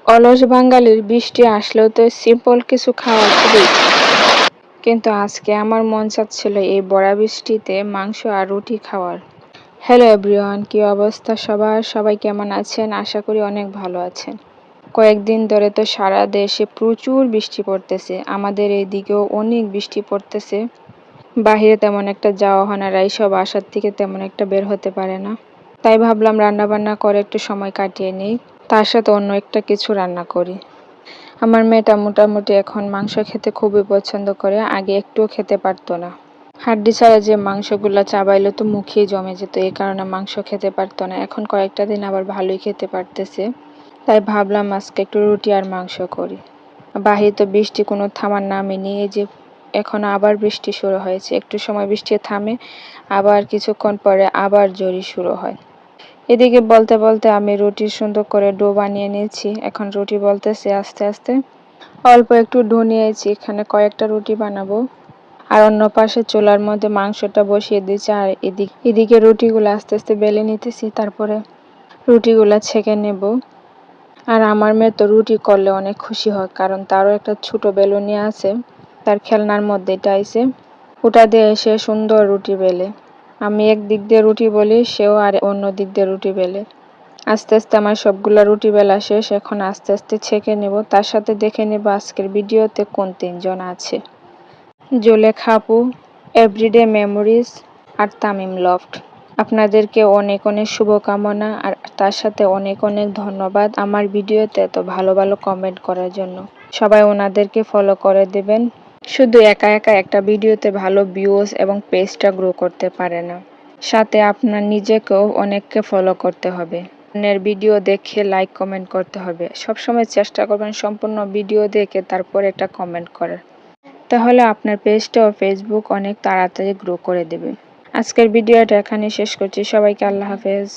অলস বাঙালির বৃষ্টি আসলেও তো সিম্পল কিছু খাওয়ার খুবই ইচ্ছা। কিন্তু আজকে আমার মন চাচ্ছিল এই ভরা বৃষ্টিতে মাংস আর রুটি খাওয়ার। হ্যালো এভরিওয়ান, কি অবস্থা সবার? সবাই কেমন আছেন? আশা করি অনেক ভালো আছেন। কয়েকদিন ধরে তো সারা দেশে প্রচুর বৃষ্টি পড়তেছে। আমাদের এইদিকেও অনেক বৃষ্টি পড়তেছে। বাহিরে তেমন একটা যাওয়া হয় না, রাইসা বাসার থেকে তেমন একটা বের হতে পারে না। তাই ভাবলাম রান্না বান্না করে একটু সময় কাটিয়ে নিই, তার সাথে অন্য একটা কিছু রান্না করি। আমার মেয়েটা মোটামুটি এখন মাংস খেতে খুবই পছন্দ করে, আগে একটুও খেতে পারতো না। হাড্ডি ছাড়া যে মাংসগুলা চাবাইলে তো মুখেই জমে যেত, এই কারণে মাংস খেতে পারতো না। এখন কয়েকটা দিন আবার ভালোই খেতে পারতেছে। তাই ভাবলাম আজকে একটু রুটি আর মাংস করি। বাহিরে তো বৃষ্টি কোনো থামার নামই নেই, এই যে এখন আবার বৃষ্টি শুরু হয়েছে। একটু সময় বৃষ্টি থামে, আবার কিছুক্ষণ পরে আবার জোরে শুরু হয়। এদিকে বলতে বলতে আমি রুটি সুন্দর করে ডো বানিয়ে নিয়েছি। এখন রুটি বলতেছি আস্তে আস্তে। অল্প একটু ডো নিয়েছি, এখানে কয়েকটা রুটি বানাবো। আর অন্য পাশে চুলার মধ্যে মাংসটা বসিয়ে দিয়েছি, আর এদিকে রুটিগুলো আস্তে আস্তে বেলে নিতেছি, তারপরে রুটিগুলা ছেঁকে নেব। আর আমার মেয়ে তো রুটি করলে অনেক খুশি হয়, কারণ তারও একটা ছোট বেলুনি আছে, তার খেলনার মধ্যে এটা আইছে। ওটা দিয়ে সে সুন্দর রুটি বেলে। আমি এক দিক দিয়ে রুটি বলি, সেও আর অন্য দিক দিয়ে রুটি বেলে। আস্তে আস্তে আমার সবগুলা রুটি বেলা শেষ। এখন আস্তে আস্তে ছেঁকে নেব, তার সাথে দেখে নেব আজকের ভিডিওতে কোন তিনজন আছে। জুলেখা আপু, এভরিডে মেমোরিজ আর তামিম লফট। আপনাদেরকে অনেক অনেক শুভকামনা, আর তার সাথে অনেক অনেক ধন্যবাদ আমার ভিডিওতে এত ভালো ভালো কমেন্ট করার জন্য। সবাই ওনাদেরকে ফলো করে দেবেন। শুধু একা একা একটা ভিডিওতে ভালো ভিউজ এবং পেজটা গ্রো করতে পারে না, সাথে আপনার নিজেকেও অনেককে ফলো করতে হবে। অন্যের ভিডিও দেখে লাইক কমেন্ট করতে হবে। সবসময় চেষ্টা করবেন সম্পূর্ণ ভিডিও দেখে তারপর একটা কমেন্ট করার, তাহলে আপনার পেজটা ও ফেসবুক অনেক তাড়াতাড়ি গ্রো করে দেবে। আজকের ভিডিওটা এখানে শেষ করছি। সবাইকে আল্লাহ হাফেজ।